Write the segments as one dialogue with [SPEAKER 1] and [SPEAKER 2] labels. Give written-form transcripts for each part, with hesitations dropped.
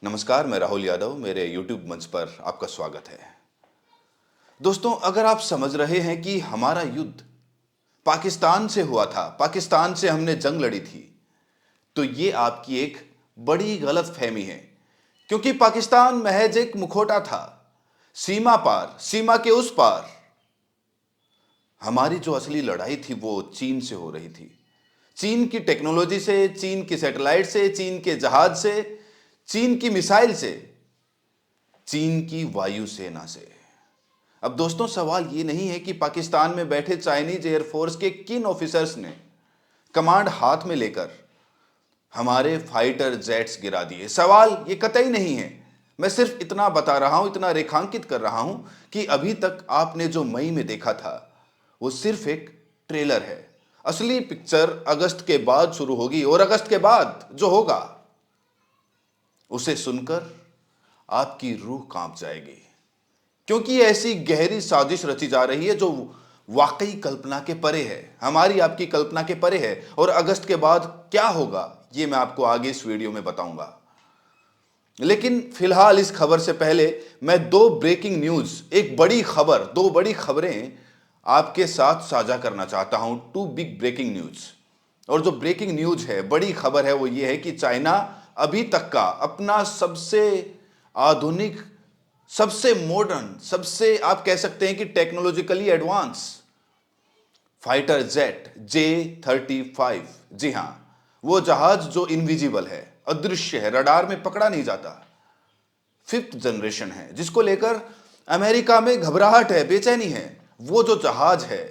[SPEAKER 1] नमस्कार, मैं राहुल यादव। मेरे YouTube मंच पर आपका स्वागत है। दोस्तों, अगर आप समझ रहे हैं कि हमारा युद्ध पाकिस्तान से हुआ था, पाकिस्तान से हमने जंग लड़ी थी, तो ये आपकी एक बड़ी गलतफहमी है। क्योंकि पाकिस्तान महज एक मुखौटा था। सीमा पार, सीमा के उस पार हमारी जो असली लड़ाई थी वो चीन से हो रही थी। चीन की टेक्नोलॉजी से, चीन की सैटेलाइट से, चीन के जहाज से, चीन की मिसाइल से, चीन की वायुसेना से। अब दोस्तों, सवाल ये नहीं है कि पाकिस्तान में बैठे चाइनीज एयरफोर्स के किन ऑफिसर्स ने कमांड हाथ में लेकर हमारे फाइटर जेट्स गिरा दिए। सवाल ये कतई नहीं है। मैं सिर्फ इतना बता रहा हूं, इतना रेखांकित कर रहा हूं कि अभी तक आपने जो मई में देखा था वो सिर्फ एक ट्रेलर है। असली पिक्चर अगस्त के बाद शुरू होगी, और अगस्त के बाद जो होगा उसे सुनकर आपकी रूह कांप जाएगी। क्योंकि ऐसी गहरी साजिश रची जा रही है जो वाकई कल्पना के परे है, हमारी आपकी कल्पना के परे है। और अगस्त के बाद क्या होगा ये मैं आपको आगे इस वीडियो में बताऊंगा। लेकिन फिलहाल इस खबर से पहले मैं दो ब्रेकिंग न्यूज, एक बड़ी खबर, दो बड़ी खबरें आपके साथ साझा करना चाहता हूं। Two big breaking news. और जो ब्रेकिंग न्यूज है, बड़ी खबर है, वो ये है कि चाइना अभी तक का अपना सबसे आधुनिक, सबसे मॉडर्न, सबसे आप कह सकते हैं कि technologically advance fighter jet J-35, जी हां, वो जहाज जो इनविजिबल है, अदृश्य है, रडार में पकड़ा नहीं जाता, 5th जनरेशन है, जिसको लेकर अमेरिका में घबराहट है, बेचैनी है, वो जो जहाज है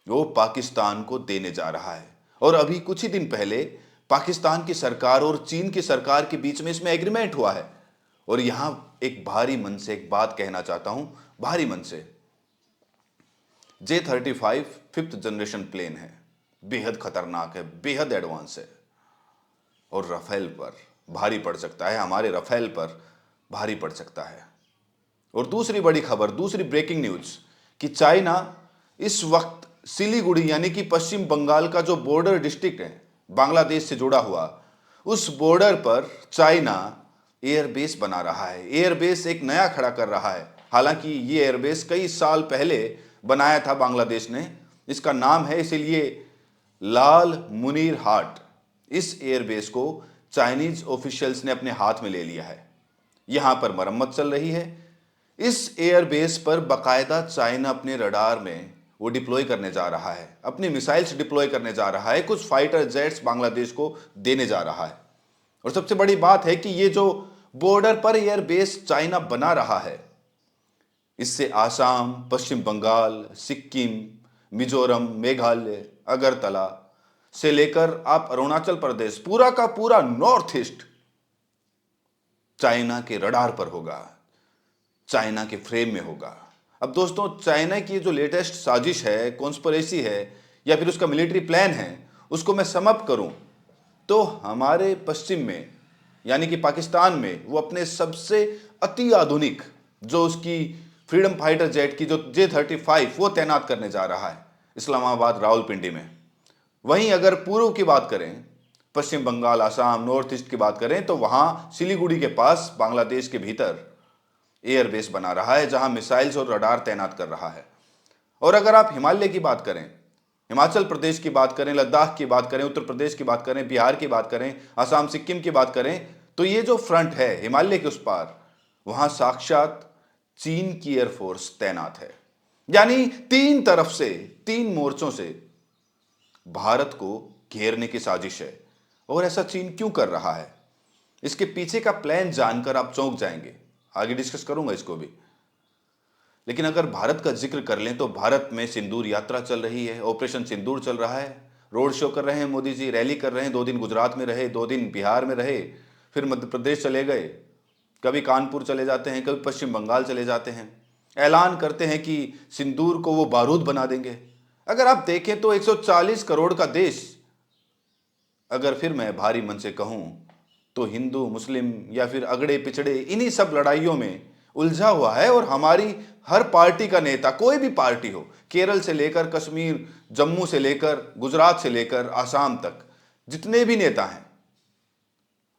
[SPEAKER 1] वो पाकिस्तान को देने जा रहा है। और अभी कुछ ही दिन पहले पाकिस्तान की सरकार और चीन की सरकार के बीच में इसमें एग्रीमेंट हुआ है। और यहां एक भारी मन से एक बात कहना चाहता हूं, भारी मन से। J-35 5th जनरेशन प्लेन है, बेहद खतरनाक है, बेहद एडवांस है, और राफेल पर भारी पड़ सकता है, हमारे राफेल पर भारी पड़ सकता है। और दूसरी बड़ी खबर, दूसरी ब्रेकिंग न्यूज, कि चाइना इस वक्त सिलीगुड़ी यानी कि पश्चिम बंगाल का जो बॉर्डर डिस्ट्रिक्ट है बांग्लादेश से जुड़ा हुआ, उस बॉर्डर पर चाइना एयरबेस बना रहा है। एयरबेस एक नया खड़ा कर रहा है। हालांकि ये एयरबेस कई साल पहले बनाया था बांग्लादेश ने। इसका नाम है इसीलिए लाल मुनीर हाट। इस एयरबेस को चाइनीज ऑफिशियल्स ने अपने हाथ में ले लिया है। यहां पर मरम्मत चल रही है। इस एयरबेस पर बाकायदा चाइना अपने रडार में वो डिप्लॉय करने जा रहा है, अपनी मिसाइल्स डिप्लॉय करने जा रहा है, कुछ फाइटर जेट्स बांग्लादेश को देने जा रहा है। और सबसे बड़ी बात है कि ये जो बॉर्डर पर एयरबेस चाइना बना रहा है, इससे आसाम, पश्चिम बंगाल, सिक्किम, मिजोरम, मेघालय, अगरतला से लेकर आप अरुणाचल प्रदेश, पूरा का पूरा नॉर्थ ईस्ट चाइना के रडार पर होगा, चाइना के फ्रेम में होगा। अब दोस्तों, चाइना की जो लेटेस्ट साजिश है, कॉन्स्पिरेसी है, या फिर उसका मिलिट्री प्लान है, उसको मैं सम अप करूं तो हमारे पश्चिम में यानी कि पाकिस्तान में वो अपने सबसे अति आधुनिक जो उसकी फ्रीडम फाइटर जेट की जो J-35 वो तैनात करने जा रहा है इस्लामाबाद, रावलपिंडी में। वहीं अगर पूर्व की बात करें, पश्चिम बंगाल, आसाम, नॉर्थ ईस्ट की बात करें, तो वहां सिलीगुड़ी के पास बांग्लादेश के भीतर एयरबेस बना रहा है जहां मिसाइल्स और रडार तैनात कर रहा है। और अगर आप हिमालय की बात करें, हिमाचल प्रदेश की बात करें, लद्दाख की बात करें, उत्तर प्रदेश की बात करें, बिहार की बात करें, असम, सिक्किम की बात करें, तो ये जो फ्रंट है हिमालय के उस पार, वहां साक्षात चीन की एयरफोर्स तैनात है। यानी तीन तरफ से, तीन मोर्चों से भारत को घेरने की साजिश है। और ऐसा चीन क्यों कर रहा है, इसके पीछे का प्लान जानकर आप चौंक जाएंगे। आगे डिस्कस करूंगा इसको भी। लेकिन अगर भारत का जिक्र कर लें तो भारत में सिंदूर यात्रा चल रही है, ऑपरेशन सिंदूर चल रहा है, रोड शो कर रहे हैं मोदी जी, रैली कर रहे हैं। 2 दिन गुजरात में रहे, 2 दिन बिहार में रहे, फिर मध्य प्रदेश चले गए, कभी कानपुर चले जाते हैं, कभी पश्चिम बंगाल चले जाते हैं। ऐलान करते हैं कि सिंदूर को वो बारूद बना देंगे। अगर आप देखें तो 140 करोड़ का देश, अगर फिर मैं भारी मन से कहूं तो हिंदू, मुस्लिम या फिर अगड़े पिछड़े इन्हीं सब लड़ाइयों में उलझा हुआ है। और हमारी हर पार्टी का नेता, कोई भी पार्टी हो, केरल से लेकर कश्मीर, जम्मू से लेकर गुजरात से लेकर आसाम तक, जितने भी नेता हैं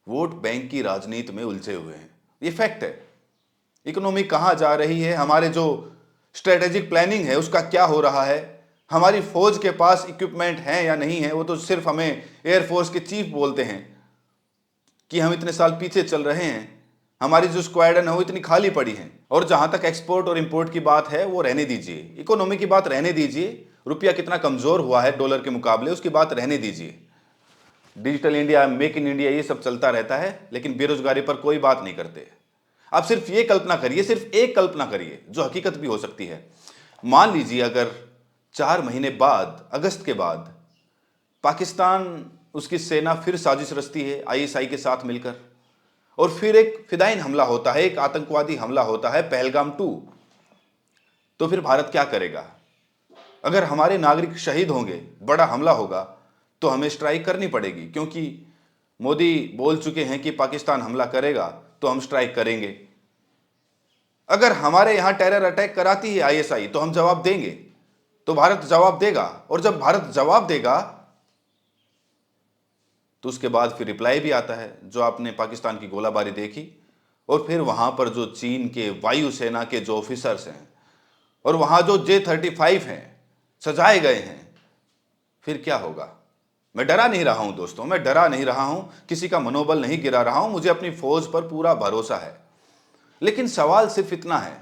[SPEAKER 1] वोट बैंक की राजनीति में उलझे हुए हैं। ये फैक्ट है। इकोनॉमी कहां जा रही है, हमारे जो स्ट्रेटेजिक प्लानिंग है उसका क्या हो रहा है, हमारी फौज के पास इक्विपमेंट है या नहीं है, वो तो सिर्फ हमें एयरफोर्स के चीफ बोलते हैं कि हम इतने साल पीछे चल रहे हैं, हमारी जो स्क्वाड्रन है वो इतनी खाली पड़ी है। और जहां तक एक्सपोर्ट और इंपोर्ट की बात है वो रहने दीजिए, इकोनॉमी की बात रहने दीजिए, रुपया कितना कमजोर हुआ है डॉलर के मुकाबले उसकी बात रहने दीजिए। Digital India, make in India, ये सब चलता रहता है, लेकिन बेरोजगारी पर कोई बात नहीं करते। आप सिर्फ ये कल्पना करिए, सिर्फ एक कल्पना करिए जो हकीकत भी हो सकती है। मान लीजिए अगर 4 महीने बाद, अगस्त के बाद, पाकिस्तान, उसकी सेना फिर साजिश रचती है आईएसआई के साथ मिलकर, और फिर एक फिदायिन हमला होता है, एक आतंकवादी हमला होता है, पहलगाम 2, तो फिर भारत क्या करेगा? अगर हमारे नागरिक शहीद होंगे, बड़ा हमला होगा, तो हमें स्ट्राइक करनी पड़ेगी, क्योंकि मोदी बोल चुके हैं कि पाकिस्तान हमला करेगा तो हम स्ट्राइक करेंगे। अगर हमारे यहां टेरर अटैक कराती है आईएसआई तो हम जवाब देंगे, तो भारत जवाब देगा, और जब भारत जवाब देगा तो उसके बाद फिर रिप्लाई भी आता है, जो आपने पाकिस्तान की गोलाबारी देखी, और फिर वहां पर जो चीन के वायुसेना के जो ऑफिसर्स हैं और वहां जो J-35 हैं सजाए गए हैं, फिर क्या होगा? मैं डरा नहीं रहा हूं दोस्तों, मैं डरा नहीं रहा हूं, किसी का मनोबल नहीं गिरा रहा हूं, मुझे अपनी फौज पर पूरा भरोसा है। लेकिन सवाल सिर्फ इतना है,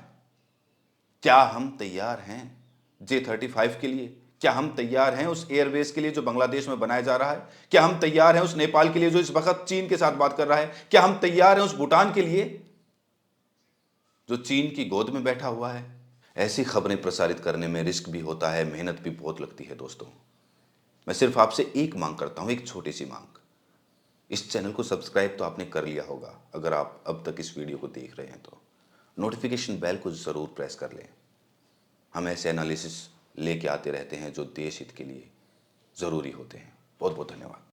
[SPEAKER 1] क्या हम तैयार हैं J-35 के लिए? क्या हम तैयार हैं उस एयरबेस के लिए जो बांग्लादेश में बनाया जा रहा है? क्या हम तैयार हैं उस नेपाल के लिए जो इस वक्त चीन के साथ बात कर रहा है? क्या हम तैयार हैं उस भूटान के लिए जो चीन की गोद में बैठा हुआ है? ऐसी खबरें प्रसारित करने में रिस्क भी होता है, मेहनत भी बहुत लगती है दोस्तों। मैं सिर्फ आपसे एक मांग करता हूं, एक छोटी सी मांग। इस चैनल को सब्सक्राइब तो आपने कर लिया होगा, अगर आप अब तक इस वीडियो को देख रहे हैं तो नोटिफिकेशन बेल को जरूर प्रेस कर लें। हम ऐसे एनालिसिस लेके आते रहते हैं जो देश हित के लिए जरूरी होते हैं। बहुत बहुत धन्यवाद।